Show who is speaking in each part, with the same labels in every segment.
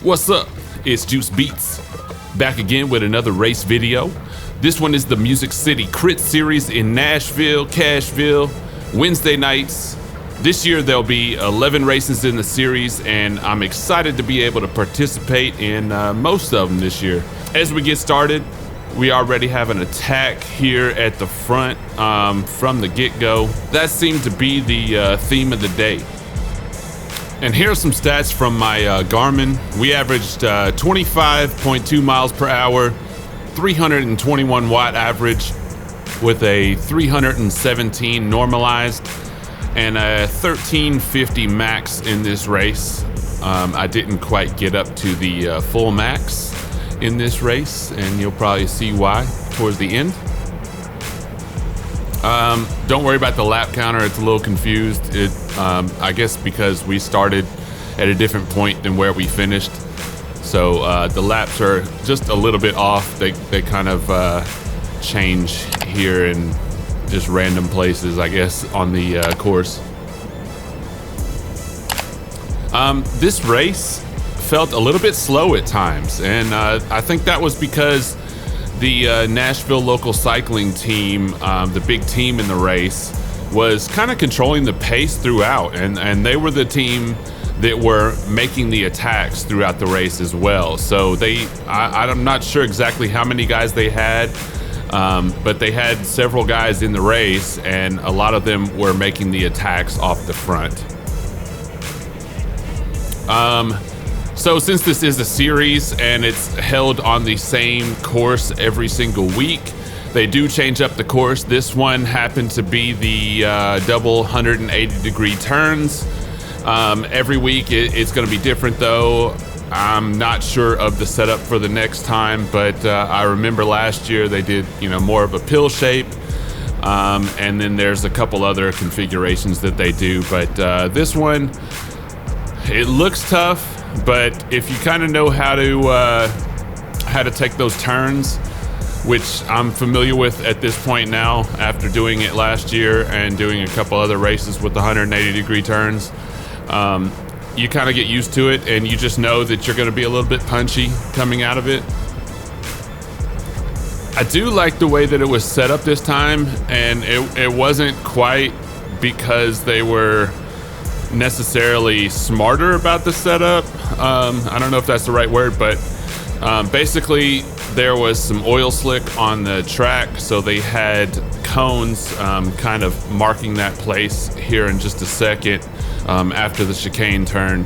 Speaker 1: What's up? It's Juice Beats, back again with another race video. This one is the Music City Crit Series in Nashville, Cashville, Wednesday nights. This year there'll be 11 races in the series, and I'm excited to be able to participate in most of them this year. As we get started, we already have an attack here at the front from the get-go. That seemed to be the theme of the day. And here are some stats from my Garmin. We averaged 25.2 miles per hour, 321 watt average with a 317 normalized and a 1350 max in this race. I didn't quite get up to the full max in this race, and you'll probably see why towards the end. Don't worry about the lap counter, it's a little confused. I guess because we started at a different point than where we finished. So the laps are just a little bit off. They kind of change here in just random places, I guess, on the course. This race felt a little bit slow at times, and I think that was because the Nashville Local Cycling team, the big team in the race, was kind of controlling the pace throughout, and they were the team that were making the attacks throughout the race as well. So I'm not sure exactly how many guys they had, but they had several guys in the race, and a lot of them were making the attacks off the front. So since this is a series and it's held on the same course every single week, they do change up the course. This one happened to be the double 180 degree turns. Every week it's going to be different though. I'm not sure of the setup for the next time, but I remember last year they did, more of a pill shape. And then there's a couple other configurations that they do, but this one, it looks tough. But if you kind of know how to take those turns, which I'm familiar with at this point now after doing it last year and doing a couple other races with the 180 degree turns, you kind of get used to it, and you just know that you're going to be a little bit punchy coming out of it. I do like the way that it was set up this time, and it wasn't quite because they were necessarily smarter about the setup. I don't know if that's the right word, but basically there was some oil slick on the track, so they had cones kind of marking that place here in just a second after the chicane turn.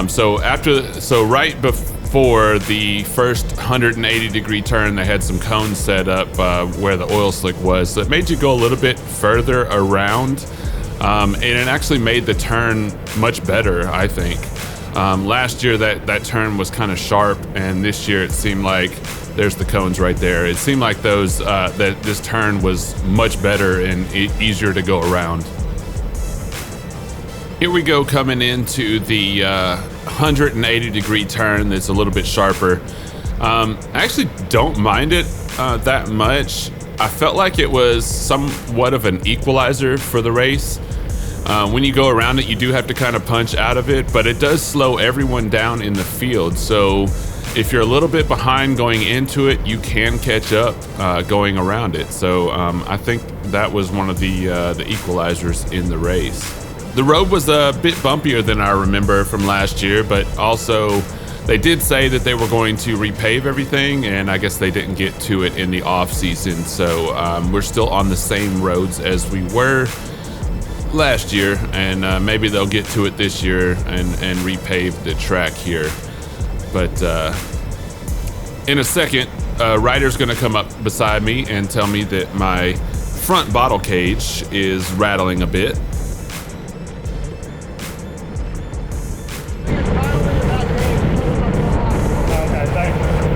Speaker 1: So right before the first 180 degree turn, they had some cones set up where the oil slick was, so it made you go a little bit further around. And it actually made the turn much better, I think. Last year that turn was kind of sharp, and this year it seemed like there's the cones right there. It seemed like that this turn was much better and easier to go around. Here we go, coming into the 180 degree turn that's a little bit sharper. I actually don't mind it that much. I felt like it was somewhat of an equalizer for the race. When you go around it, you do have to kind of punch out of it, but it does slow everyone down in the field. So if you're a little bit behind going into it, you can catch up going around it. So I think that was one of the equalizers in the race. The road was a bit bumpier than I remember from last year, but also they did say that they were going to repave everything, and I guess they didn't get to it in the off season. So we're still on the same roads as we were last year, and maybe they'll get to it this year and repave the track here. But in a second, a rider's gonna come up beside me and tell me that my front bottle cage is rattling a bit.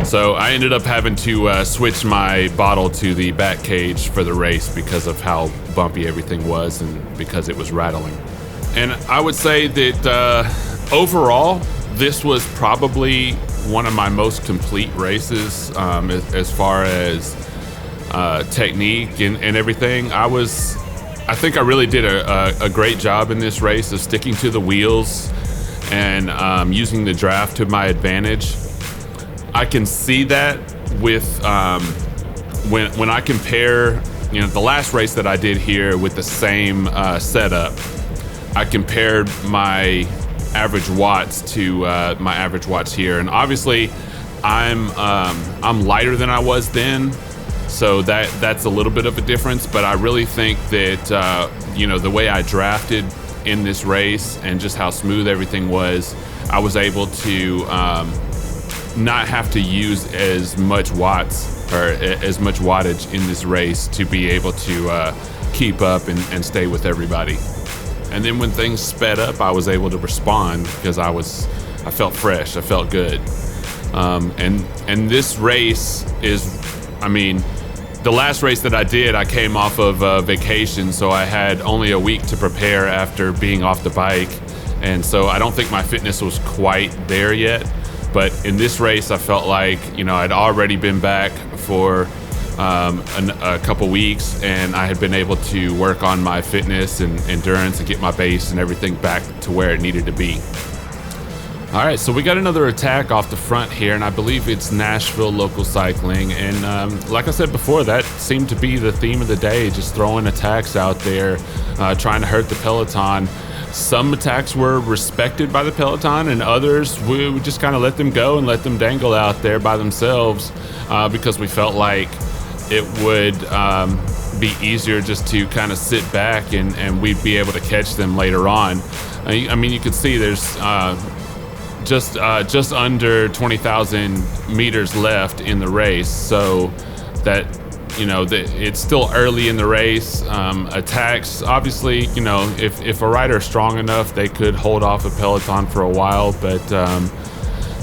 Speaker 1: So I ended up having to switch my bottle to the back cage for the race because of how bumpy everything was and because it was rattling. And I would say that overall, this was probably one of my most complete races as far as technique and everything. I think I really did a great job in this race of sticking to the wheels and using the draft to my advantage. I can see that with when I compare, the last race that I did here with the same setup. I compared my average watts to my average watts here, and obviously I'm lighter than I was then, so that's a little bit of a difference. But I really think that the way I drafted in this race and just how smooth everything was, I was able to not have to use as much watts or as much wattage in this race to be able to keep up and stay with everybody. And then when things sped up, I was able to respond because I felt fresh, I felt good. And this race is, the last race that I did, I came off of vacation, so I had only a week to prepare after being off the bike. And so I don't think my fitness was quite there yet. But in this race, I felt like, I'd already been back for a couple weeks, and I had been able to work on my fitness and endurance and get my base and everything back to where it needed to be. All right, so we got another attack off the front here, and I believe it's Nashville Local Cycling. And like I said before, that seemed to be the theme of the day, just throwing attacks out there, trying to hurt the peloton. Some attacks were respected by the peloton, and others we would just kind of let them go and let them dangle out there by themselves because we felt like it would be easier just to kind of sit back and we'd be able to catch them later on. You could see there's just under 20,000 meters left in the race, so that it's still early in the race. Attacks, obviously, if a rider is strong enough, they could hold off a peloton for a while, but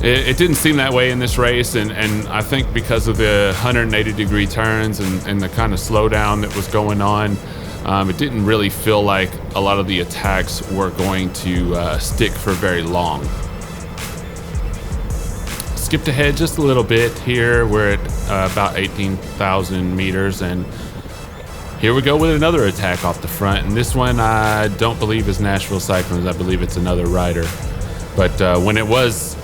Speaker 1: it didn't seem that way in this race. And I think because of the 180-degree turns and the kind of slowdown that was going on, it didn't really feel like a lot of the attacks were going to stick for very long. Skipped ahead just a little bit here. We're at about 18,000 meters, and here we go with another attack off the front. And this one I don't believe is Nashville Cycling. I believe it's another rider. But when it was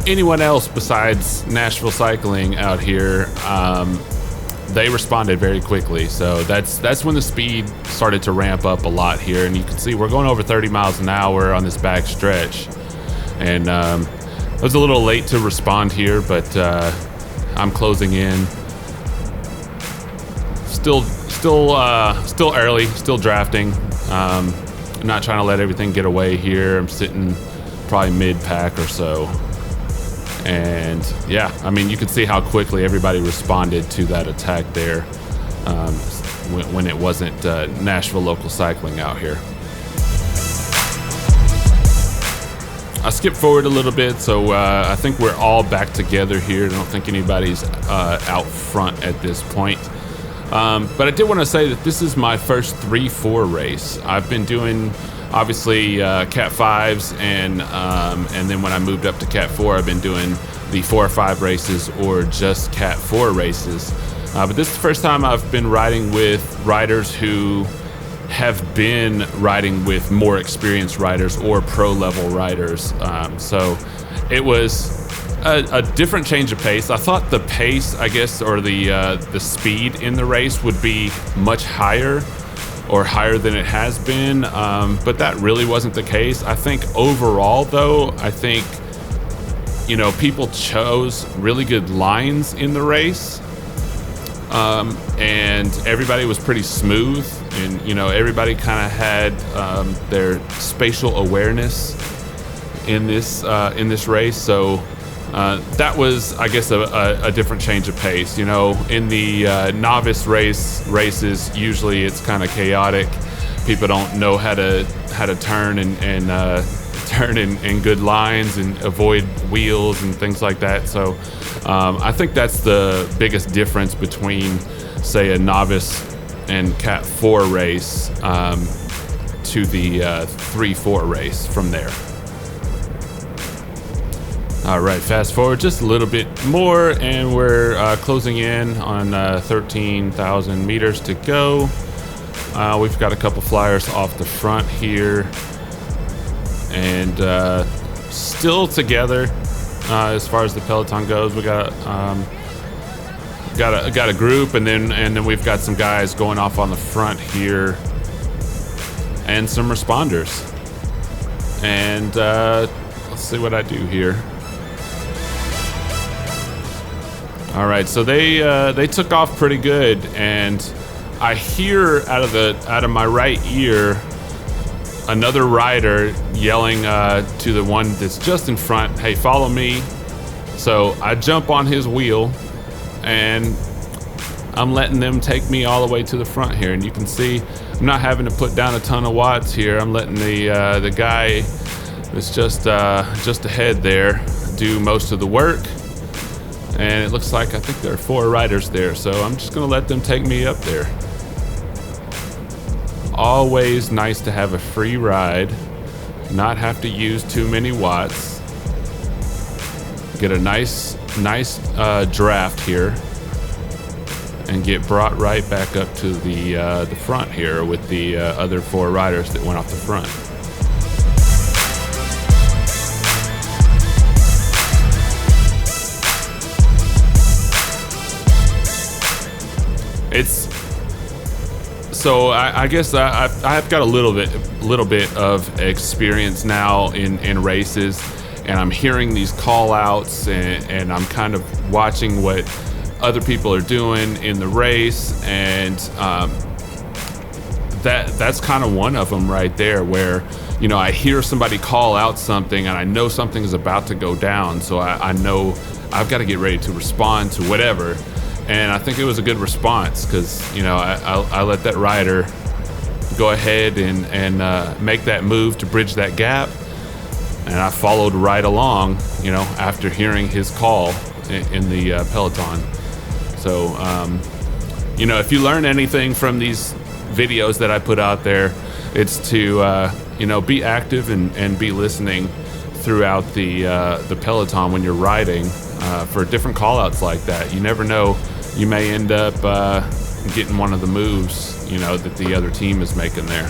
Speaker 1: anyone else besides Nashville Cycling out here, they responded very quickly. So that's when the speed started to ramp up a lot here. And you can see we're going over 30 miles an hour on this back stretch. And I was a little late to respond here, but I'm closing in. Still early, still drafting. I'm not trying to let everything get away here. I'm sitting probably mid-pack or so. And yeah, you could see how quickly everybody responded to that attack there when it wasn't Nashville Local Cycling out here. I skipped forward a little bit, so I think we're all back together here. I don't think anybody's out front at this point. But I did want to say that this is my first 3-4 race. I've been doing, obviously, Cat 5s, and then when I moved up to Cat 4, I've been doing the 4 or 5 races or just Cat 4 races. But this is the first time I've been riding with riders who have been riding with more experienced riders or pro level riders. So it was a different change of pace. I thought the pace, I guess, or the speed in the race would be much higher or higher than it has been. But that really wasn't the case. I think overall though, people chose really good lines in the race. And everybody was pretty smooth, and everybody kind of had their spatial awareness in this race. So that was, I guess, a different change of pace. In the novice races, usually it's kind of chaotic. People don't know how to turn and turn in good lines and avoid wheels and things like that. So I think that's the biggest difference between, say, a novice and Cat 4 race to the 3-4 race from there. All right, fast forward just a little bit more, and we're closing in on 13,000 meters to go. We've got a couple flyers off the front here, and still together as far as the peloton goes. We got a group, and then we've got some guys going off on the front here, and some responders. And let's see what I do here. All right, so they took off pretty good, and I hear out of my right ear another rider yelling to the one that's just in front, "Hey, follow me." So I jump on his wheel, and I'm letting them take me all the way to the front here. And you can see I'm not having to put down a ton of watts here. I'm letting the guy that's just ahead there do most of the work. And it looks like I think there are 4 riders there, so I'm just gonna let them take me up there. Always nice to have a free ride, not have to use too many watts. Get a nice draft here, and get brought right back up to the front here with the other 4 riders that went off the front. So I guess I've got a little bit of experience now in races, and I'm hearing these call outs, and I'm kind of watching what other people are doing in the race, and that's kind of one of them right there, where I hear somebody call out something, and I know something is about to go down, so I know I've got to get ready to respond to whatever. And I think it was a good response, because I let that rider go ahead and make that move to bridge that gap, and I followed right along, after hearing his call in the peloton. So if you learn anything from these videos that I put out there, it's to be active and be listening throughout the peloton when you're riding for different call outs like that. You never know. You may end up getting one of the moves, that the other team is making there.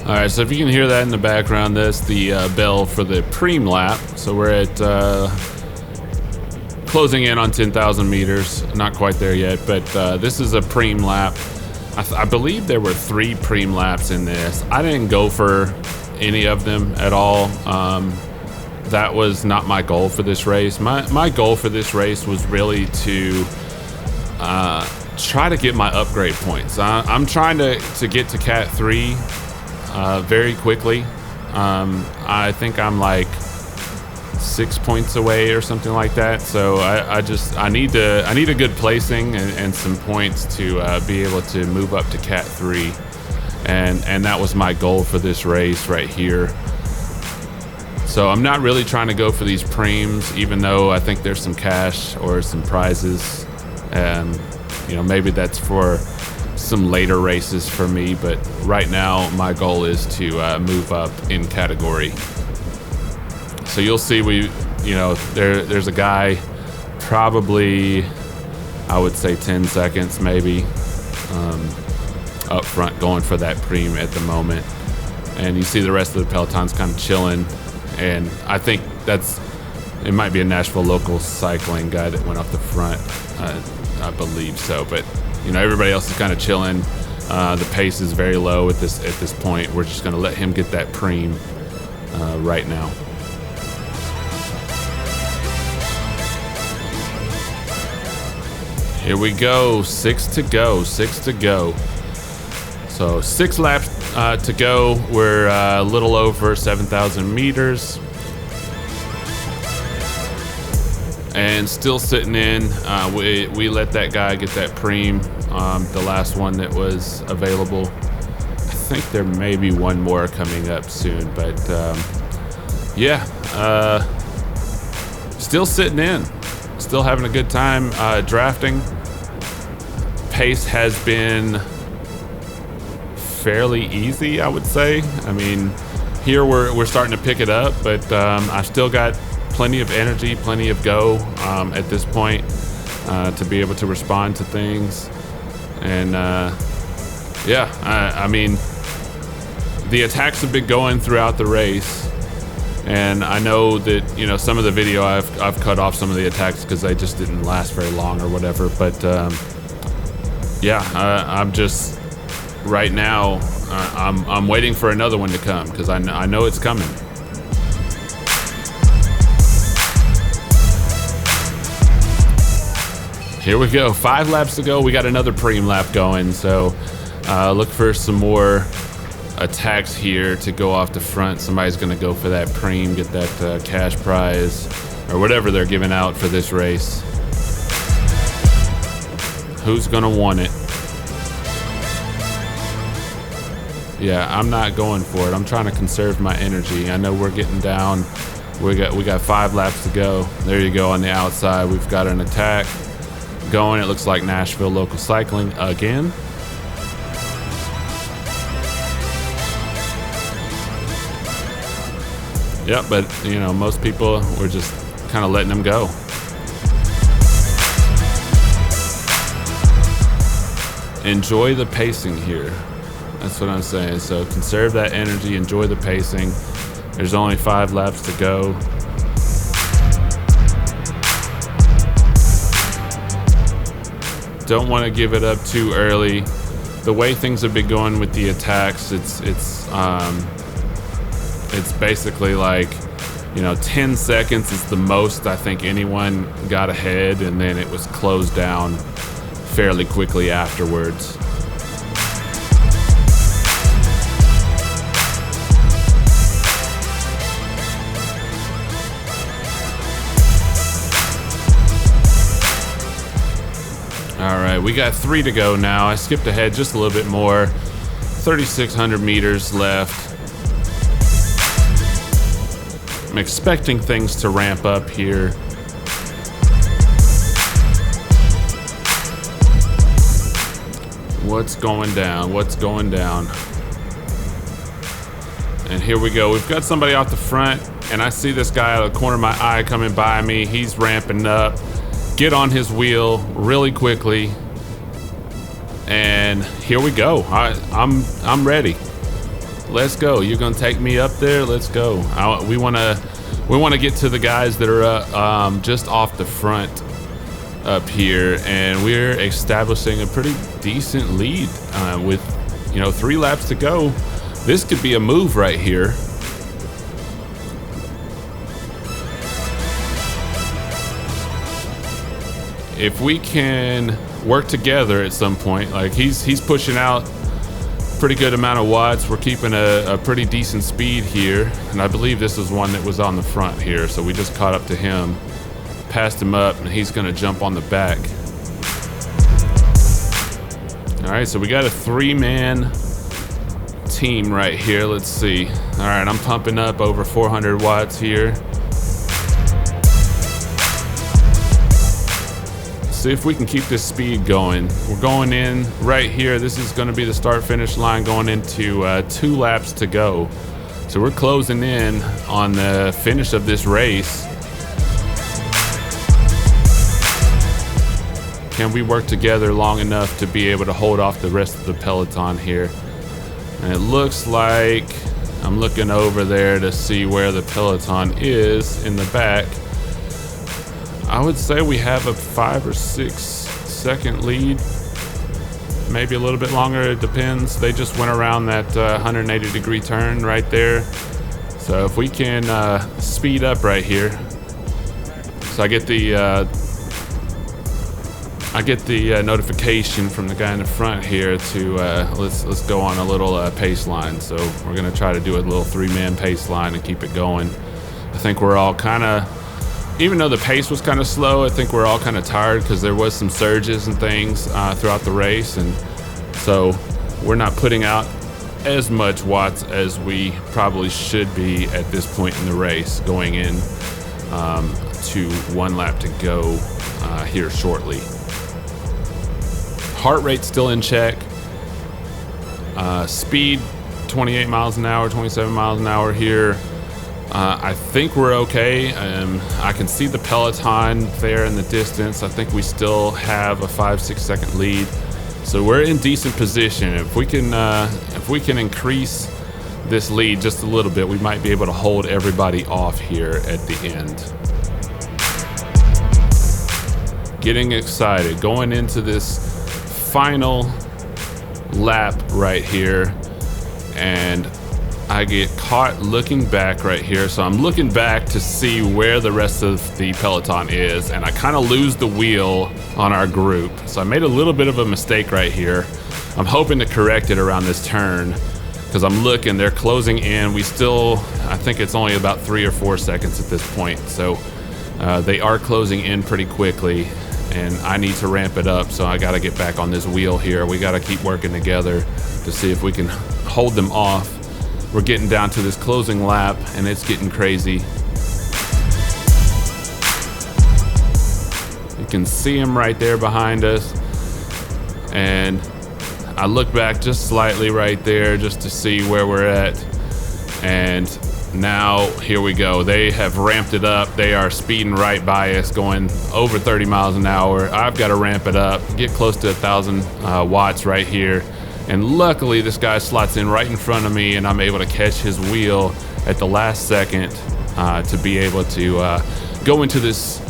Speaker 1: All right, so if you can hear that in the background, that's the bell for the preem lap. So we're at closing in on 10,000 meters. Not quite there yet, but this is a preem lap. I believe there were 3 preem laps in this. I didn't go for any of them at all. That was not my goal for this race. My goal for this race was really to try to get my upgrade points. I'm trying to get to Cat 3 very quickly. I think I'm like 6 points away or something like that. So I need a good placing and some points to be able to move up to Cat 3. And that was my goal for this race right here. So I'm not really trying to go for these preems, even though I think there's some cash or some prizes. Maybe that's for some later races for me, but right now my goal is to move up in category. So you'll see there's a guy, probably I would say 10 seconds maybe, up front going for that preem at the moment. And you see the rest of the peloton's kind of chilling. And I think it might be a Nashville Local Cycling guy that went off the front. I believe so. But, everybody else is kind of chilling. The pace is very low at this point. We're just going to let him get that preem right now. Here we go. 6 to go. So 6 laps to go. We're a little over 7,000 meters. And still sitting in. We let that guy get that preem, the last one that was available. I think there may be one more coming up soon, but still sitting in. Still having a good time drafting. Pace has been fairly easy, I would say. I mean, here we're starting to pick it up, but I've still got plenty of energy, plenty of go at this point to be able to respond to things. And Yeah, I mean, the attacks have been going throughout the race, and I know that, you know, some of the video I've cut off some of the attacks because they just didn't last very long or whatever. But yeah, I'm just right now I'm waiting for another one to come because I know it's coming. Here we go, 5 laps to go. We got another preem lap going, so look for some more attacks here to go off the front. Somebody's gonna go for that preem, get that cash prize or whatever they're giving out for this race. Who's gonna want it? Yeah, I'm not going for it. I'm trying to conserve my energy. I know we're getting down. We got 5 laps to go. There you go on the outside. We've got an attack going. It looks like Nashville Local Cycling again. Yep, but you know, most people were just kind of letting them go. Enjoy the pacing here. That's what I'm saying. So conserve that energy, enjoy the pacing. There's only 5 laps to go. Don't want to give it up too early. The way things have been going with the attacks, it's basically like, you know, 10 seconds is the most I think anyone got ahead, and then it was closed down fairly quickly afterwards. All right, we got 3 to go now. I skipped ahead just a little bit more. 3,600 meters left. I'm expecting things to ramp up here. What's going down? What's going down? And here we go. We've got somebody off the front, and I see this guy out of the corner of my eye coming by me. He's ramping up. Get on his wheel really quickly. And here we go. I'm ready. Let's go. You're gonna take me up there. Let's go. We want to get to the guys that are just off the front up here, and we're establishing a pretty decent lead with, you know, 3 laps to go. This could be a move right here. If we can work together at some point, like he's pushing out pretty good amount of watts. We're keeping a pretty decent speed here, and I believe this is one that was on the front here, so we just caught up to him, passed him up, and he's gonna jump on the back. All right, so we got a 3-man team right here. Let's see. All right, I'm pumping up over 400 watts here. See if we can keep this speed going. We're going in right here. This is going to be the start-finish line going into 2 laps to go. So we're closing in on the finish of this race. Can we work together long enough to be able to hold off the rest of the peloton here? And it looks like I'm looking over there to see where the peloton is in the back. I would say we have a 5 or 6 second lead, maybe a little bit longer, it depends. They just went around that 180 degree turn right there. So if we can speed up right here. So I get the notification from the guy in the front here to let's go on a little pace line. So we're gonna try to do a little 3-man pace line and keep it going. I think we're all kind of, even though the pace was kind of slow, I think we're all kind of tired because there was some surges and things throughout the race, and so we're not putting out as much watts as we probably should be at this point in the race, going in to 1 lap to go here shortly. Heart rate still in check. Speed 28 miles an hour, 27 miles an hour here. I think we're okay. I can see the peloton there in the distance. I think we still have a 5-6 second lead So we're in decent position. If we can increase this lead just a little bit, we might be able to hold everybody off here at the end. Getting excited, going into this final lap right here, and I get caught looking back right here. So I'm looking back to see where the rest of the peloton is, and I kind of lose the wheel on our group. So I made a little bit of a mistake right here. I'm hoping to correct it around this turn, because I'm looking, they're closing in. We still, I think it's only about 3 or 4 seconds at this point. So they are closing in pretty quickly, and I need to ramp it up. So I got to get back on this wheel here. We got to keep working together to see if we can hold them off. We're getting down to this closing lap, and it's getting crazy. You can see him right there behind us. And I look back just slightly right there just to see where we're at. And now here we go. They have ramped it up. They are speeding right by us, going over 30 miles an hour. I've got to ramp it up, get close to 1,000 watts right here. And luckily this guy slots in right in front of me, and I'm able to catch his wheel at the last second to be able to go into this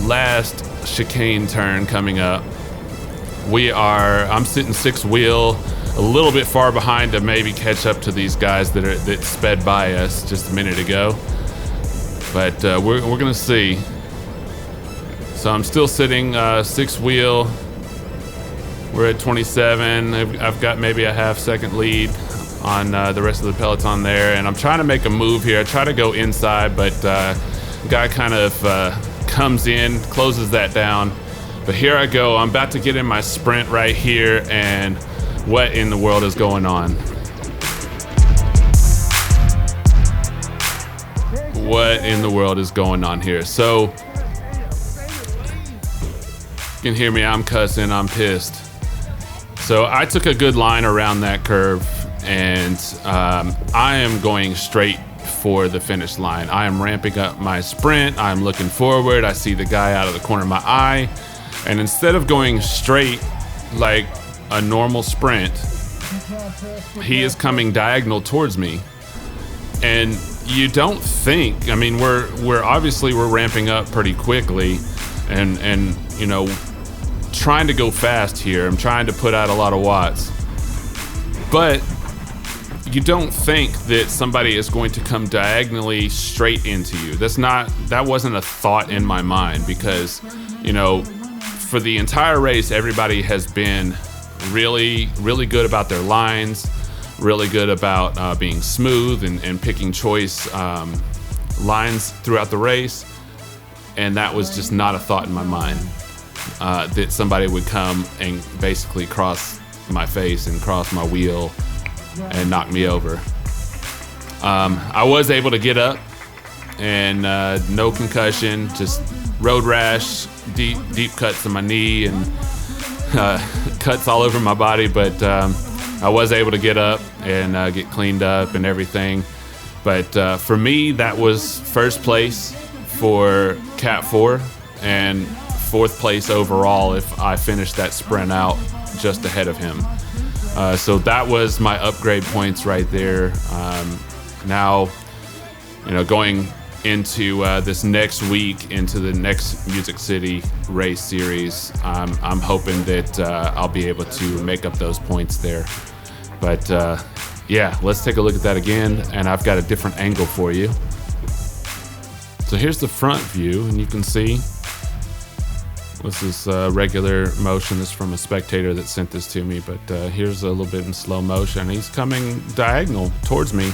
Speaker 1: last chicane turn coming up. I'm sitting 6th wheel, a little bit far behind to maybe catch up to these guys that sped by us just a minute ago. But we're gonna see. So I'm still sitting 6th wheel. We're at 27. I've got maybe a half-second lead on the rest of the peloton there, and I'm trying to make a move here. I try to go inside, but guy kind of comes in, closes that down. But here I go. I'm about to get in my sprint right here, and what in the world is going on? What in the world is going on here? So you can hear me. I'm cussing. I'm pissed. So I took a good line around that curve, and I am going straight for the finish line. I am ramping up my sprint. I'm looking forward. I see the guy out of the corner of my eye, and instead of going straight like a normal sprint, he is coming diagonal towards me. And you don't think, I mean, we're obviously ramping up pretty quickly, and you know, trying to go fast here. I'm trying to put out a lot of watts, but you don't think that somebody is going to come diagonally straight into you. That wasn't a thought in my mind, because, you know, for the entire race, everybody has been really, really good about their lines, really good about being smooth and picking choice lines throughout the race. And that was just not a thought in my mind, that somebody would come and basically cross my face and cross my wheel and knock me over. I was able to get up, and no concussion, just road rash, deep cuts to my knee, and cuts all over my body. But I was able to get up and get cleaned up and everything. But for me, that was first place for Cat 4 and 4th place overall if I finished that sprint out just ahead of him. So that was my upgrade points right there. Now, you know, going into this next week, into the next Music City race series, I'm hoping that I'll be able to make up those points there. But yeah, let's take a look at that again, and I've got a different angle for you. So here's the front view, and you can see this is regular motion. This is from a spectator that sent this to me, but here's a little bit in slow motion. He's coming diagonal towards me.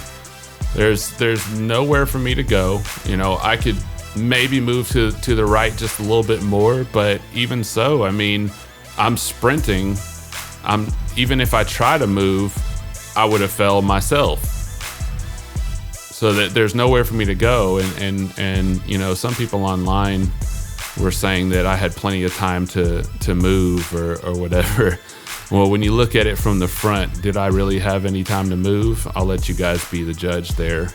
Speaker 1: There's nowhere for me to go. You know, I could maybe move to the right just a little bit more, but even so, I mean, I'm sprinting. Even if I try to move, I would have fell myself. So that there's nowhere for me to go, and you know, some people online were saying that I had plenty of time to move or whatever. Well, when you look at it from the front, did I really have any time to move? I'll let you guys be the judge there.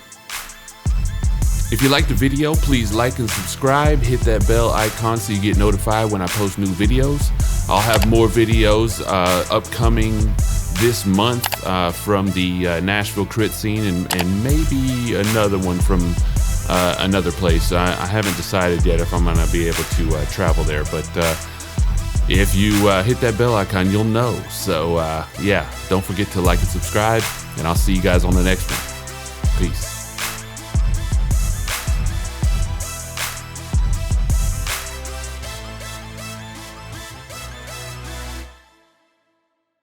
Speaker 1: If you liked the video, please like and subscribe. Hit that bell icon so you get notified when I post new videos. I'll have more videos upcoming this month from the Nashville crit scene and maybe another one from another place. I haven't decided yet if I'm going to be able to travel there, but if you hit that bell icon, you'll know. So yeah, don't forget to like and subscribe, and I'll see you guys on the next one. Peace.